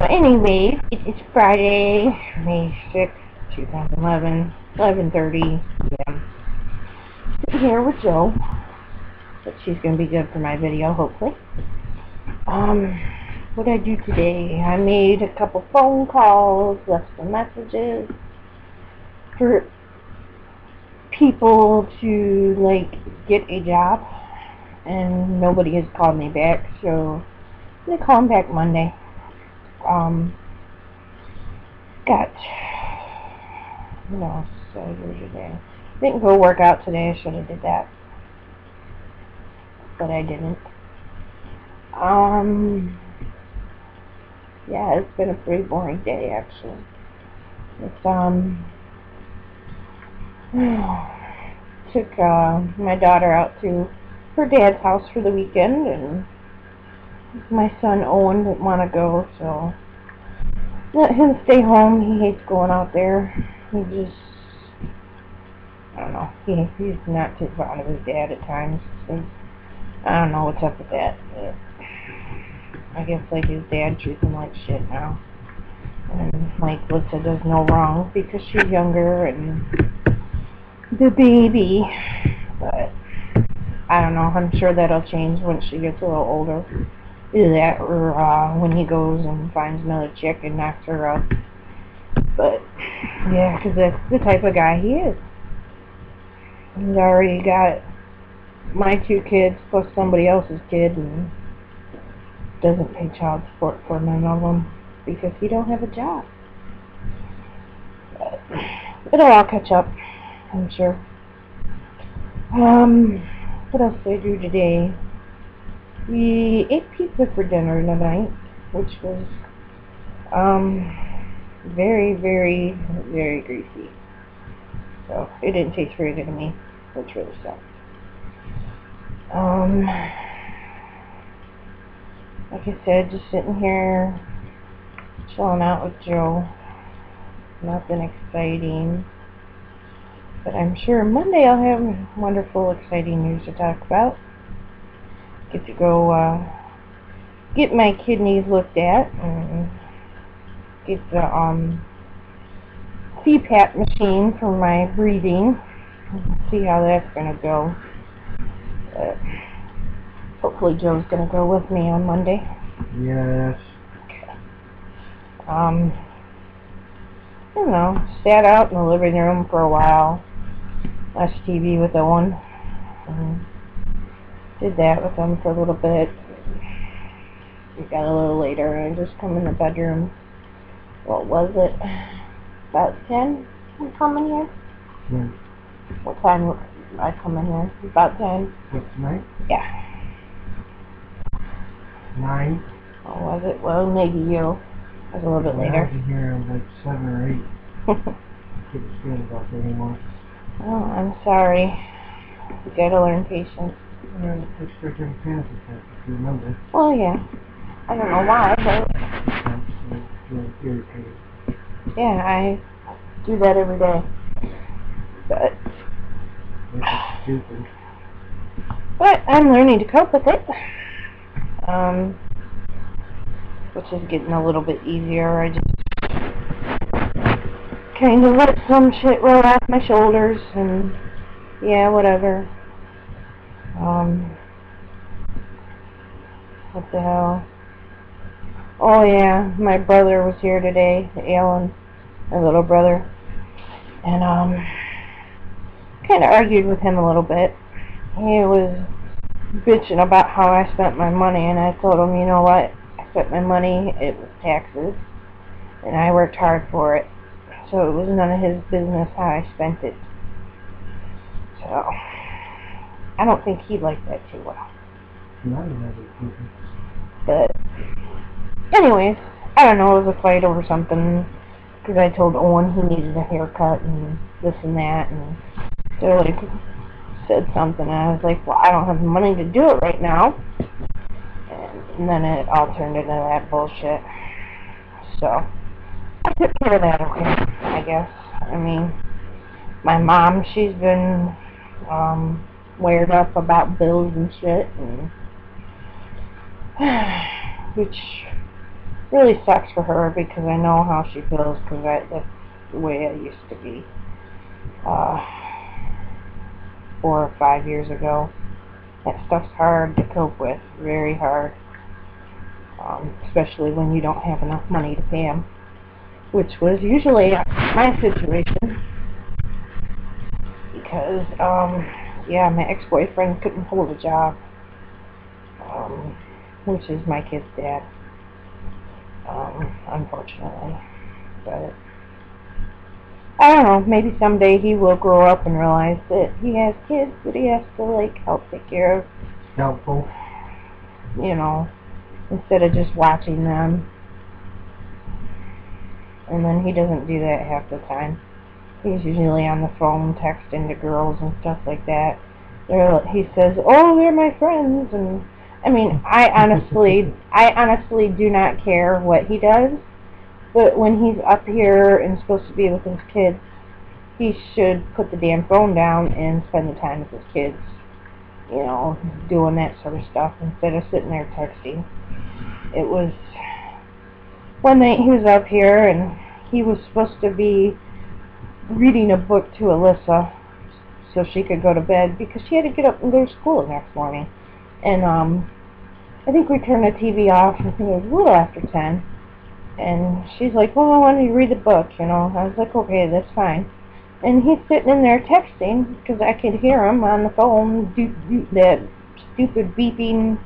So anyway, it is Friday, May 6th, 2011, 11:30 p.m. Sitting here with Joe, but she's going to be good for my video, hopefully. What did I do today? I made a couple phone calls, left some messages for people to, like, get a job, and nobody has called me back, so I'm going to call them back Monday. What else did I do today? Didn't go work out today. I should have did that, but I didn't. Yeah, it's been a pretty boring day, actually. It's, took, my daughter out to her dad's house for the weekend, and my son Owen didn't want to go, so let him stay home. He hates going out there. He just, I don't know, he's not too fond of his dad at times. So I don't know what's up with that, but I guess, like, his dad treats him like shit now. And, like, Lisa does no wrong because she's younger and the baby, but I don't know, I'm sure that'll change when she gets a little older. Either that or when he goes and finds another chick and knocks her up. But, yeah, because that's the type of guy he is. He's already got my 2 kids plus somebody else's kid, and doesn't pay child support for none of them because he don't have a job. But it'll all catch up, I'm sure. What else did I do today? We ate pizza for dinner tonight, which was very, very, very greasy. So it didn't taste very good to me, which really sucked. Like I said, just sitting here chilling out with Joe. Nothing exciting. But I'm sure Monday I'll have wonderful, exciting news to talk about. Get to go get my kidneys looked at and get the CPAP machine for my breathing. See how that's gonna go. But hopefully Joe's gonna go with me on Monday. Yes. Okay. I don't know, sat out in the living room for a while, watched TV with Owen, and did that with him for a little bit. We got a little later, and I just come in the bedroom. What was it? About 10? I come in here? Yeah. What time did I come in here? About 10? What, tonight? Yeah. 9? What was it? Well, maybe you. It was a little bit later. I was in here like 7 or 8. Couldn't stand about that anymore. Oh, I'm sorry. You gotta learn patience. It takes freaking panic attack, if you remember. Well, yeah. I don't know why, but It's really irritating. yeah, I do that every day. But It's stupid. I'm learning to cope with it. Which is getting a little bit easier. I just kind of let some shit roll off my shoulders, and yeah, whatever. What the hell? Oh yeah, my brother was here today, Alan, my little brother, and kind of argued with him a little bit. He was bitching about how I spent my money, and I told him, you know what? I spent my money, it was taxes, and I worked hard for it, so it was none of his business how I spent it. So I don't think he liked that too well. Not another people. But anyways, I don't know, it was a fight over something, because I told Owen he needed a haircut and this and that, and they like said something, and I was like, well, I don't have the money to do it right now. And then it all turned into that bullshit. So I took care of that okay, I guess. I mean, my mom, she's been wired up about bills and shit, and which really sucks for her because I know how she feels because that's the way I used to be 4 or 5 years ago. That stuff's hard to cope with, very hard, especially when you don't have enough money to pay them, which was usually my situation because, yeah, my ex-boyfriend couldn't hold a job, which is my kid's dad, unfortunately, but I don't know, maybe someday he will grow up and realize that he has kids that he has to, like, help take care of. Doubtful. You know, instead of just watching them. And then he doesn't do that half the time. He's usually on the phone texting to girls and stuff like that. He says, "Oh, they're my friends," and I mean, I honestly do not care what he does. But when he's up here and supposed to be with his kids, he should put the damn phone down and spend the time with his kids. You know, doing that sort of stuff instead of sitting there texting. It was one night he was up here and he was supposed to be reading a book to Alyssa so she could go to bed because she had to get up and go to school the next morning. And I think we turned the TV off. I think it was a little after 10. And she's like, "Well, I wanted to read the book, you know." I was like, "Okay, that's fine." And he's sitting in there texting because I could hear him on the phone, that stupid beeping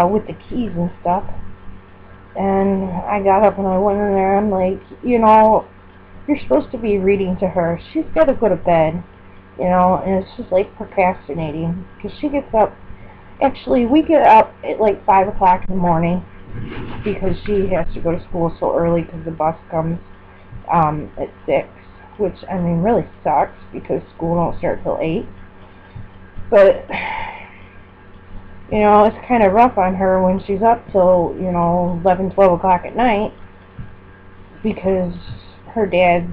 with the keys and stuff. And I got up and I went in there. I'm like, you know, you're supposed to be reading to her. She's got to go to bed, you know. And it's just like procrastinating because she gets up. Actually, we get up at like 5 o'clock in the morning because she has to go to school so early because the bus comes at 6, which, I mean, really sucks because school don't start till 8. But, you know, it's kind of rough on her when she's up till, you know, 11, 12 o'clock at night because her dad's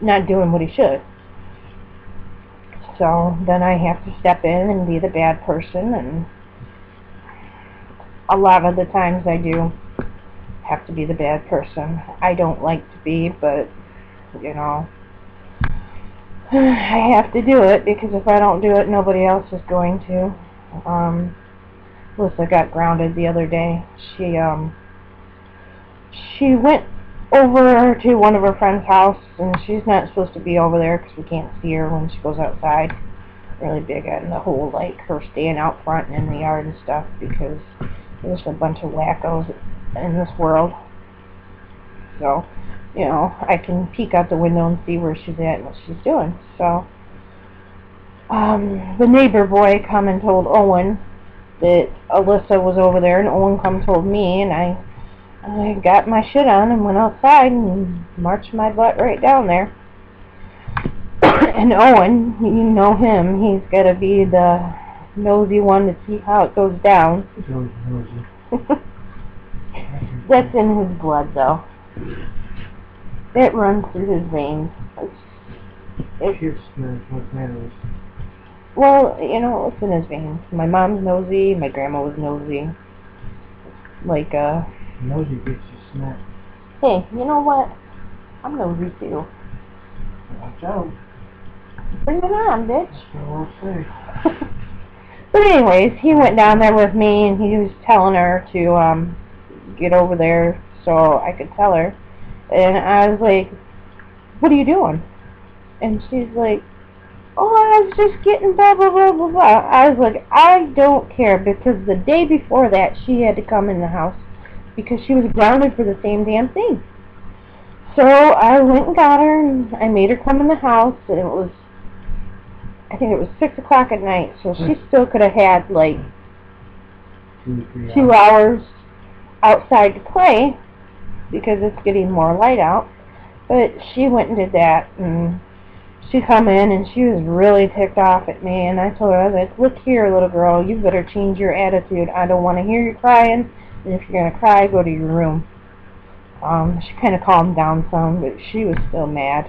not doing what he should. So then I have to step in and be the bad person, and a lot of the times I do have to be the bad person. I don't like to be, but, you know, I have to do it because if I don't do it, nobody else is going to. Alyssa got grounded the other day. She went over to one of her friend's house, and she's not supposed to be over there because we can't see her when she goes outside. Really big on the whole, like, her staying out front and in the yard and stuff because there's a bunch of wackos in this world. So, you know, I can peek out the window and see where she's at and what she's doing. So, the neighbor boy come and told Owen that Alyssa was over there, and Owen come and told me, and I got my shit on and went outside and marched my butt right down there. And Owen, you know him, he's got to be the nosy one to see how it goes down. He's always nosy. That's in his blood, though. It runs through his veins. Kids what matters. Well, you know, it's in his veins. My mom's nosy, my grandma was nosy. Like, Nosy gets you smacked. hey, you know what? I'm nosy too. Watch out. Bring it on, bitch. That's what I'll say. But anyways, he went down there with me, and he was telling her to get over there so I could tell her. And I was like, "What are you doing?" And she's like, "Oh, I was just getting blah, blah, blah, blah, blah." I was like, I don't care, because the day before that, she had to come in the house because she was grounded for the same damn thing. So I went and got her, and I made her come in the house, and it was, I think it was 6 o'clock at night, so she still could have had, like, 2 hours outside to play, because it's getting more light out. But she went and did that, and she come in, and she was really ticked off at me, and I told her, I was like, "Look here, little girl, you better change your attitude. I don't want to hear you crying, and if you're going to cry, go to your room." She kind of calmed down some, but she was still mad,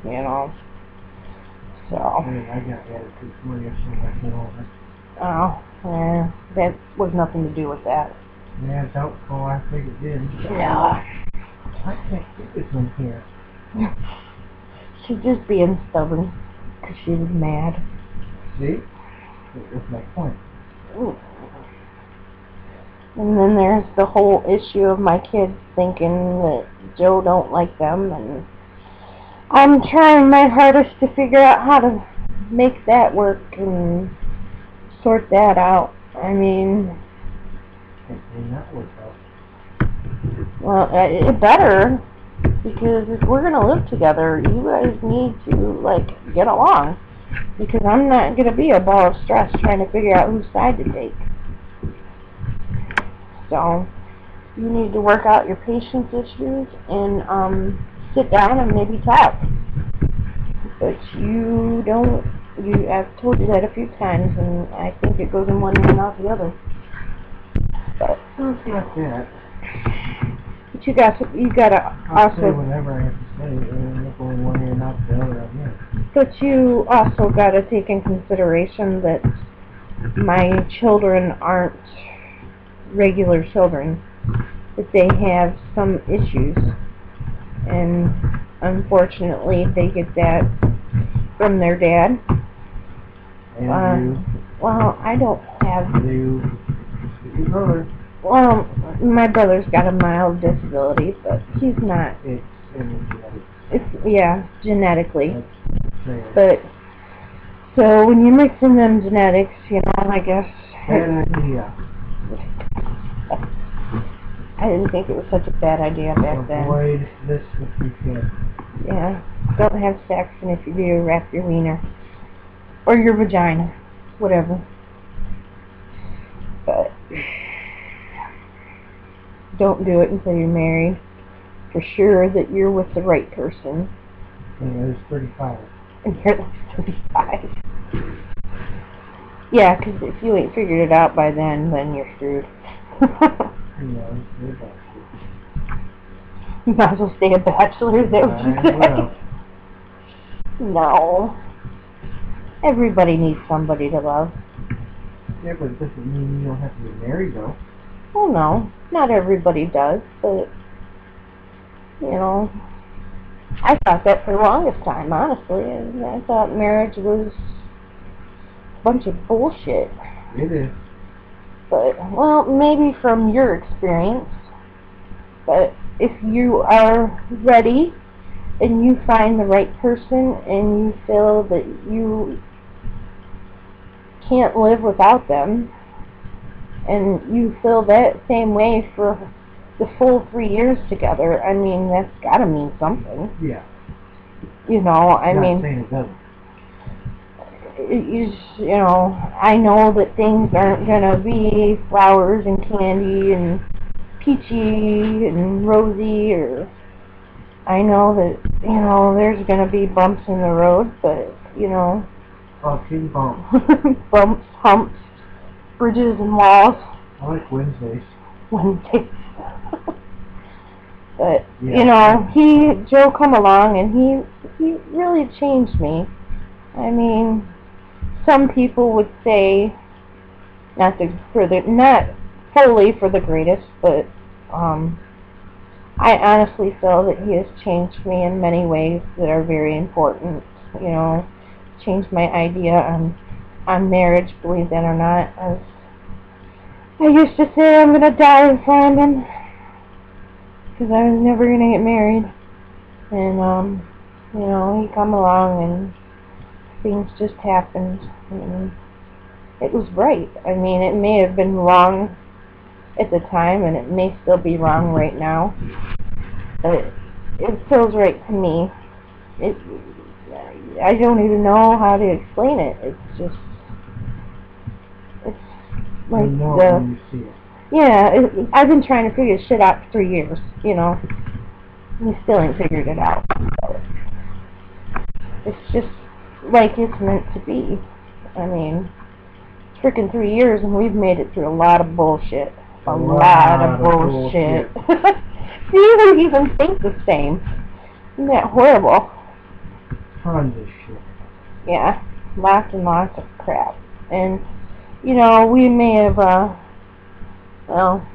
you know. So. I got attitude for you, so I came over. Oh, that was nothing to do with that. Yeah, doubtful. I think it did. No. I can't get this one here. She's just being stubborn because she was mad. See? That's my point. And then there's the whole issue of my kids thinking that Joe don't like them, and I'm trying my hardest to figure out how to make that work and sort that out. I mean, It may not work out. well, it better, because if we're gonna live together, you guys need to, like, get along. Because I'm not gonna be a ball of stress trying to figure out whose side to take. So, you need to work out your patience issues and sit down and maybe talk. But you don't, I've told you that a few times, and I think it goes in one ear and out the other. But It's not that. you gotta I'll say also, whatever I have to say, and if only one ear and not the other, I'm here. but you also gotta take in consideration that my children aren't regular children, that they have some issues, and unfortunately they get that from their dad. And Well, I don't have, you, your brother, well, my brother's got a mild disability, but he's not, it's in genetics. yeah, genetically. That's sad. But, so when you mix in them genetics, you know, I guess, Bad idea. I didn't think it was such a bad idea back then. Avoid this if you can. Yeah, don't have sex, and if you do, wrap your wiener. Or your vagina. Whatever. But don't do it until you're married. For sure that you're with the right person. And it was 35. And you're like 35. Yeah, because if you ain't figured it out by then you're screwed. You know, you're about You might as well stay a bachelor, is that what you to. Well, say? No. Everybody needs somebody to love. yeah, but it doesn't mean you don't have to be married, though. Well, no, not everybody does, but, you know, I thought that for the longest time, honestly. And I thought marriage was a bunch of bullshit. It is. But, well, maybe from your experience, but if you are ready and you find the right person and you feel that you can't live without them, and you feel that same way for the full 3 years together, I mean, that's gotta mean something. Yeah. You know, I Not mean, saying it doesn't. you know, I know that things aren't gonna be flowers and candy and peachy and rosy, or I know that, you know, there's gonna be bumps in the road, but, you know, Oh, King Bump. bumps, humps, bridges and walls. I like Wednesdays. Wednesdays. But, Yeah. you know, Joe come along and he really changed me. I mean, some people would say, not fully for the greatest, but, I honestly feel that he has changed me in many ways that are very important. You know, changed my idea on marriage, believe that or not. I used to say I'm gonna die in front of him, because I was never gonna get married. And, you know, he come along and things just happened, and it was right. I mean, it may have been wrong at the time, and it may still be wrong right now, but it feels right to me. I don't even know how to explain it. It's just, it's like You know it when you see it. yeah, I've been trying to figure shit out for 3 years, you know. We still ain't figured it out. So it's just like it's meant to be. I mean, freaking 3 years and we've made it through a lot of bullshit. A lot of bullshit. You don't even think the same. Isn't that horrible? Tons of shit. Yeah, lots and lots of crap. And, you know, we may have, well,